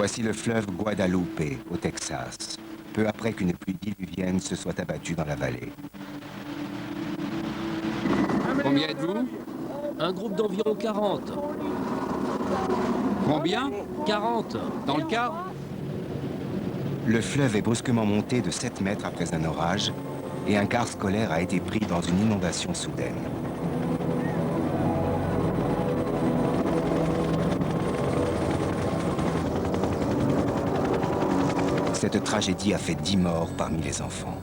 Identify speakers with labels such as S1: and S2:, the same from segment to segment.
S1: Voici le fleuve Guadalupe, au Texas, peu après qu'une pluie diluvienne se soit abattue dans la vallée.
S2: Combien êtes-vous? Un groupe d'environ 40. Combien? 40. Dans le car?
S1: Le fleuve est brusquement monté de 7 mètres après un orage et un car scolaire a été pris dans une inondation soudaine. Cette tragédie a fait 10 morts parmi les enfants.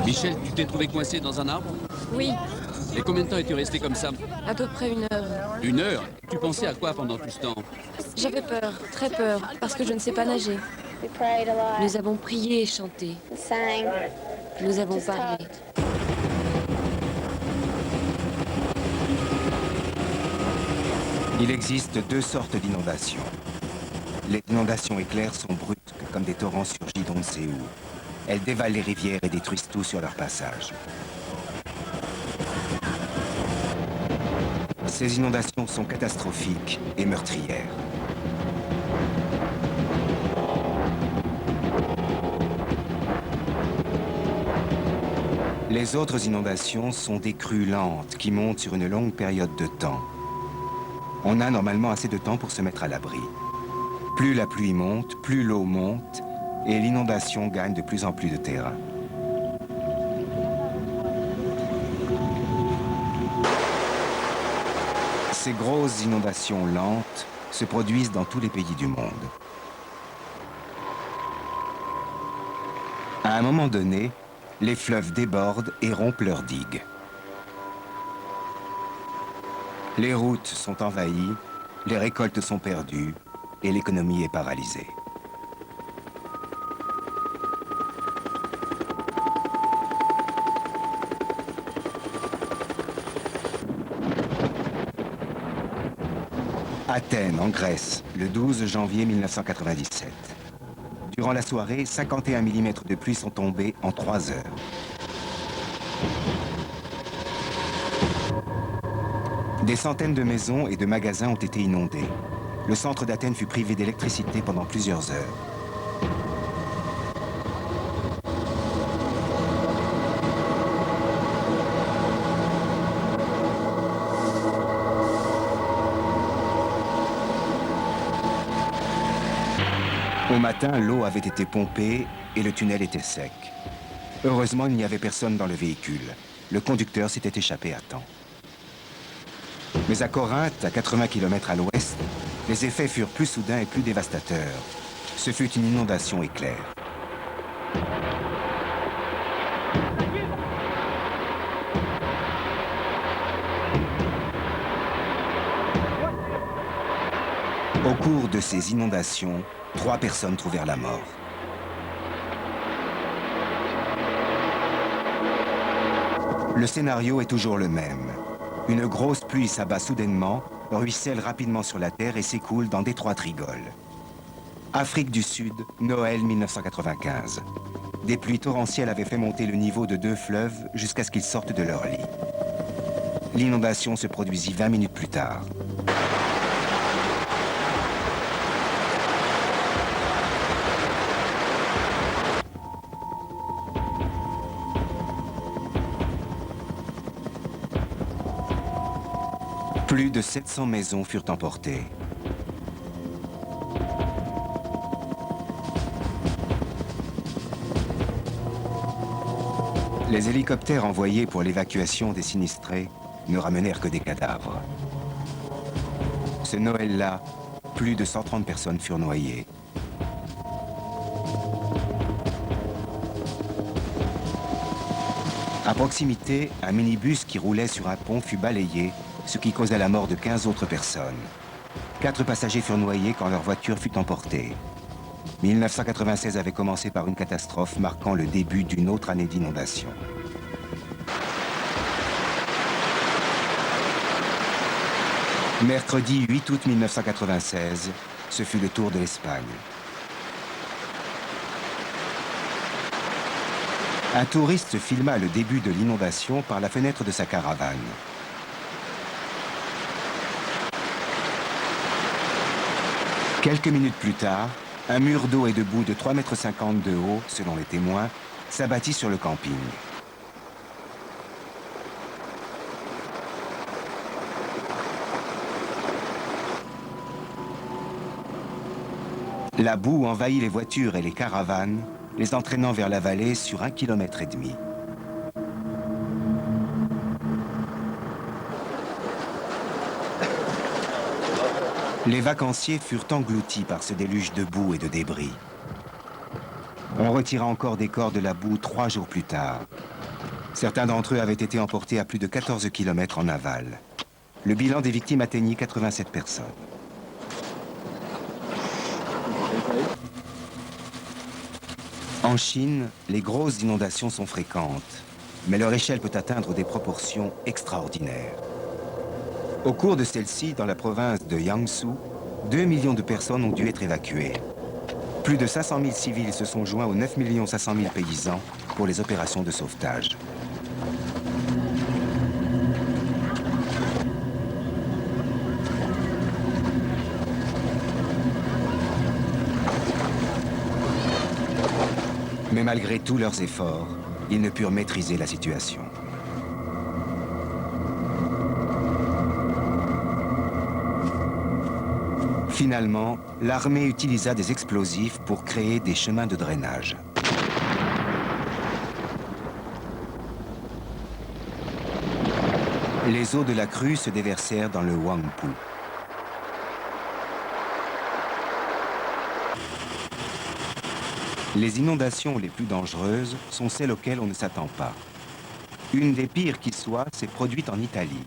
S2: Michel, tu t'es trouvé coincé dans un arbre?
S3: Oui,
S2: Et combien de temps es-tu resté comme ça?
S3: à peu près 1 heure.
S2: 1 heure? Tu pensais à quoi pendant tout ce temps?
S3: J'avais peur, très peur, parce que je ne sais pas nager. Nous avons prié et chanté. Nous avons parlé.
S1: Il existe 2 sortes d'inondations. Les inondations éclairs sont brusques, comme des torrents surgis d'on ne sait où. Elles dévalent les rivières et détruisent tout sur leur passage. Ces inondations sont catastrophiques et meurtrières. Les autres inondations sont des crues lentes qui montent sur une longue période de temps. On a normalement assez de temps pour se mettre à l'abri. Plus la pluie monte, plus l'eau monte, et l'inondation gagne de plus en plus de terrain. Ces grosses inondations lentes se produisent dans tous les pays du monde. À un moment donné, les fleuves débordent et rompent leurs digues. Les routes sont envahies, les récoltes sont perdues et l'économie est paralysée. Athènes, en Grèce, le 12 janvier 1997. Durant la soirée, 51 mm de pluie sont tombés en 3 heures. Des centaines de maisons et de magasins ont été inondés. Le centre d'Athènes fut privé d'électricité pendant plusieurs heures. Au matin, l'eau avait été pompée et le tunnel était sec. Heureusement, il n'y avait personne dans le véhicule. Le conducteur s'était échappé à temps. Mais à Corinthe, à 80 km à l'ouest, les effets furent plus soudains et plus dévastateurs. Ce fut une inondation éclair. Au cours de ces inondations, 3 personnes trouvèrent la mort. Le scénario est toujours le même. Une grosse pluie s'abat soudainement, ruisselle rapidement sur la terre et s'écoule dans d'étroites rigoles. Afrique du Sud, Noël 1995. Des pluies torrentielles avaient fait monter le niveau de 2 fleuves jusqu'à ce qu'ils sortent de leur lit. L'inondation se produisit 20 minutes plus tard. Plus de 700 maisons furent emportées. Les hélicoptères envoyés pour l'évacuation des sinistrés ne ramenèrent que des cadavres. Ce Noël-là, plus de 130 personnes furent noyées. À proximité, un minibus qui roulait sur un pont fut balayé, ce qui causa la mort de 15 autres personnes. 4 passagers furent noyés quand leur voiture fut emportée. 1996 avait commencé par une catastrophe marquant le début d'une autre année d'inondation. Mercredi 8 août 1996, ce fut le tour de l'Espagne. Un touriste filma le début de l'inondation par la fenêtre de sa caravane. Quelques minutes plus tard, un mur d'eau et de boue de 3,50 m de haut, selon les témoins, s'abattit sur le camping. La boue envahit les voitures et les caravanes, les entraînant vers la vallée sur 1,5 km. Les vacanciers furent engloutis par ce déluge de boue et de débris. On retira encore des corps de la boue 3 jours plus tard. Certains d'entre eux avaient été emportés à plus de 14 km en aval. Le bilan des victimes atteignit 87 personnes. En Chine, les grosses inondations sont fréquentes, mais leur échelle peut atteindre des proportions extraordinaires. Au cours de celle-ci, dans la province de Jiangsu, 2 millions de personnes ont dû être évacuées. Plus de 500 000 civils se sont joints aux 9 500 000 paysans pour les opérations de sauvetage. Mais malgré tous leurs efforts, ils ne purent maîtriser la situation. Finalement, l'armée utilisa des explosifs pour créer des chemins de drainage. Les eaux de la crue se déversèrent dans le Huangpu. Les inondations les plus dangereuses sont celles auxquelles on ne s'attend pas. Une des pires qui soit s'est produite en Italie.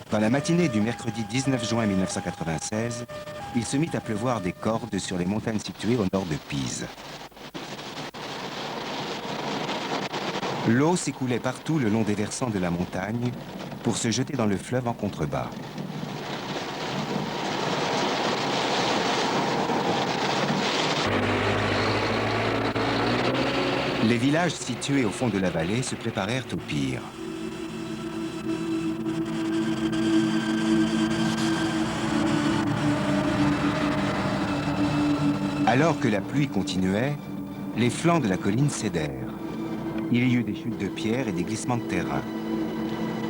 S1: Dans la matinée du mercredi 19 juin 1996, il se mit à pleuvoir des cordes sur les montagnes situées au nord de Pise. L'eau s'écoulait partout le long des versants de la montagne pour se jeter dans le fleuve en contrebas. Les villages situés au fond de la vallée se préparèrent au pire. Alors que la pluie continuait, les flancs de la colline cédèrent. Il y eut des chutes de pierres et des glissements de terrain.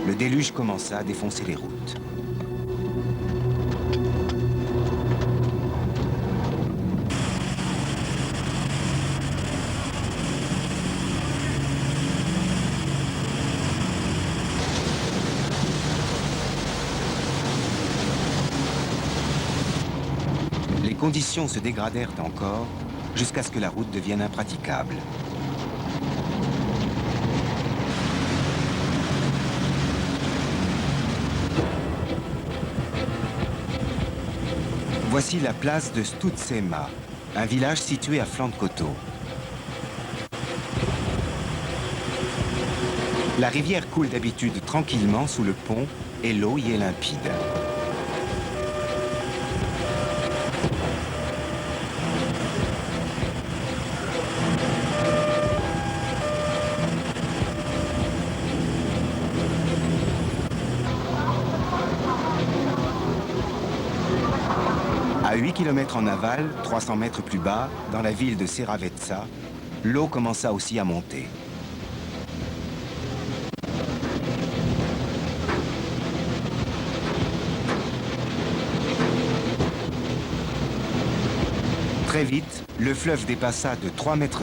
S1: Le déluge commença à défoncer les routes. Les conditions se dégradèrent encore jusqu'à ce que la route devienne impraticable. Voici la place de Stoutsema, un village situé à flanc de coteau. La rivière coule d'habitude tranquillement sous le pont et l'eau y est limpide. À 8 km en aval, 300 mètres plus bas, dans la ville de Seravetsa, l'eau commença aussi à monter. Très vite, le fleuve dépassa de 3,50 mètres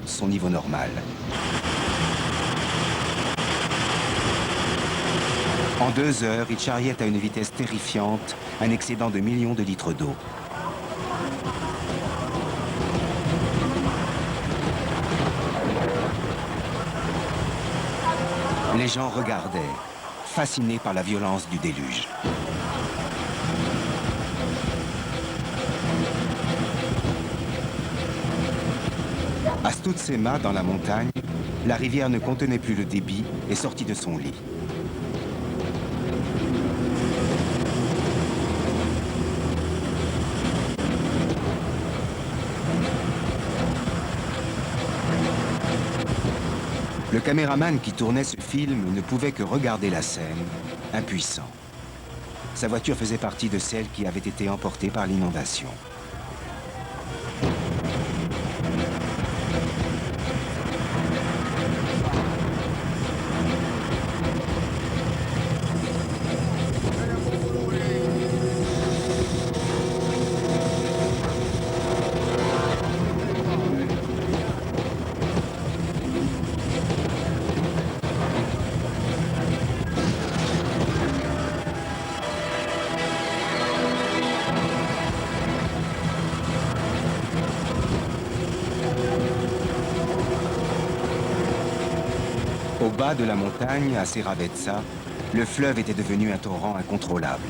S1: son niveau normal. En 2 heures, il charriait à une vitesse terrifiante un excédent de millions de litres d'eau. Les gens regardaient, fascinés par la violence du déluge. À Stoutsema, dans la montagne, la rivière ne contenait plus le débit et sortit de son lit. Le caméraman qui tournait ce film ne pouvait que regarder la scène, impuissant. Sa voiture faisait partie de celles qui avaient été emportées par l'inondation. bas de la montagne, à Seravezza, le fleuve était devenu un torrent incontrôlable.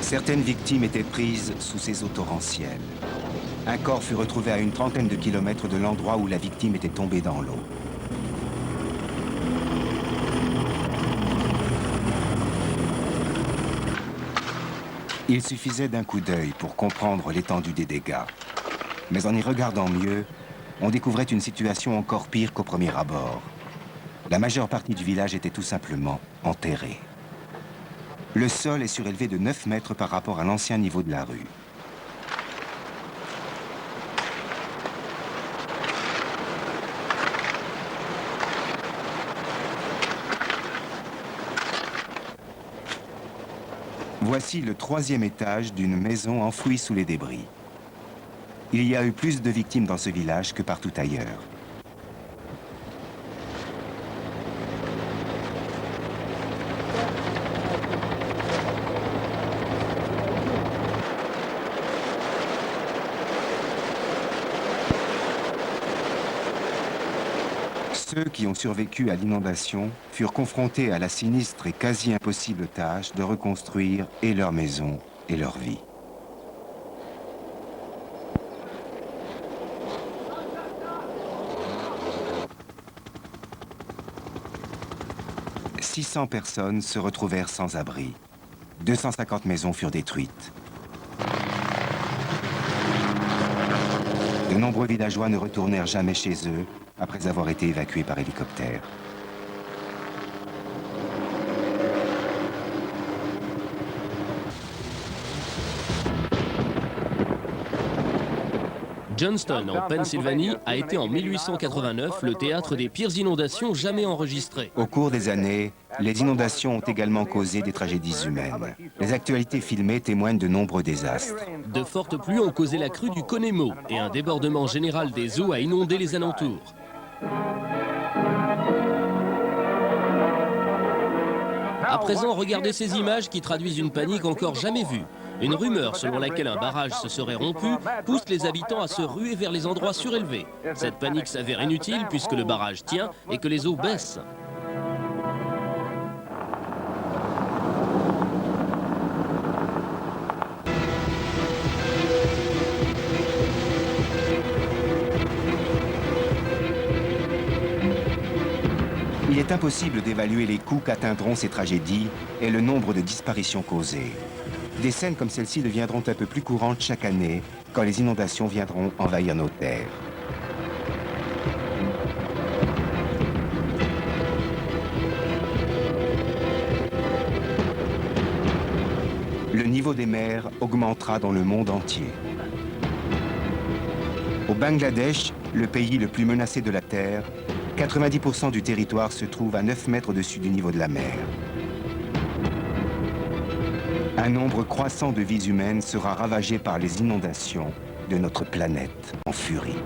S1: Certaines victimes étaient prises sous ces eaux torrentielles. Un corps fut retrouvé à une trentaine de kilomètres de l'endroit où la victime était tombée dans l'eau. Il suffisait d'un coup d'œil pour comprendre l'étendue des dégâts. Mais en y regardant mieux, on découvrait une situation encore pire qu'au premier abord. La majeure partie du village était tout simplement enterrée. Le sol est surélevé de 9 mètres par rapport à l'ancien niveau de la rue. Voici le 3e étage d'une maison enfouie sous les débris. Il y a eu plus de victimes dans ce village que partout ailleurs. Ceux qui ont survécu à l'inondation furent confrontés à la sinistre et quasi impossible tâche de reconstruire et leur maison et leur vie. « 600 personnes se retrouvèrent sans abri. 250 maisons furent détruites. De nombreux villageois ne retournèrent jamais chez eux après avoir été évacués par hélicoptère.
S2: Johnston, en Pennsylvanie, a été en 1889 le théâtre des pires inondations jamais enregistrées.
S1: Au cours des années, les inondations ont également causé des tragédies humaines. Les actualités filmées témoignent de nombreux désastres.
S2: De fortes pluies ont causé la crue du Conemo et un débordement général des eaux a inondé les alentours. À présent, regardez ces images qui traduisent une panique encore jamais vue. Une rumeur selon laquelle un barrage se serait rompu pousse les habitants à se ruer vers les endroits surélevés. Cette panique s'avère inutile puisque le barrage tient et que les eaux baissent.
S1: Il est impossible d'évaluer les coûts qu'atteindront ces tragédies et le nombre de disparitions causées. Des scènes comme celle-ci deviendront un peu plus courantes chaque année quand les inondations viendront envahir nos terres. Le niveau des mers augmentera dans le monde entier. Au Bangladesh, le pays le plus menacé de la Terre, 90% du territoire se trouve à 9 mètres au-dessus du niveau de la mer. Un nombre croissant de vies humaines sera ravagé par les inondations de notre planète en furie.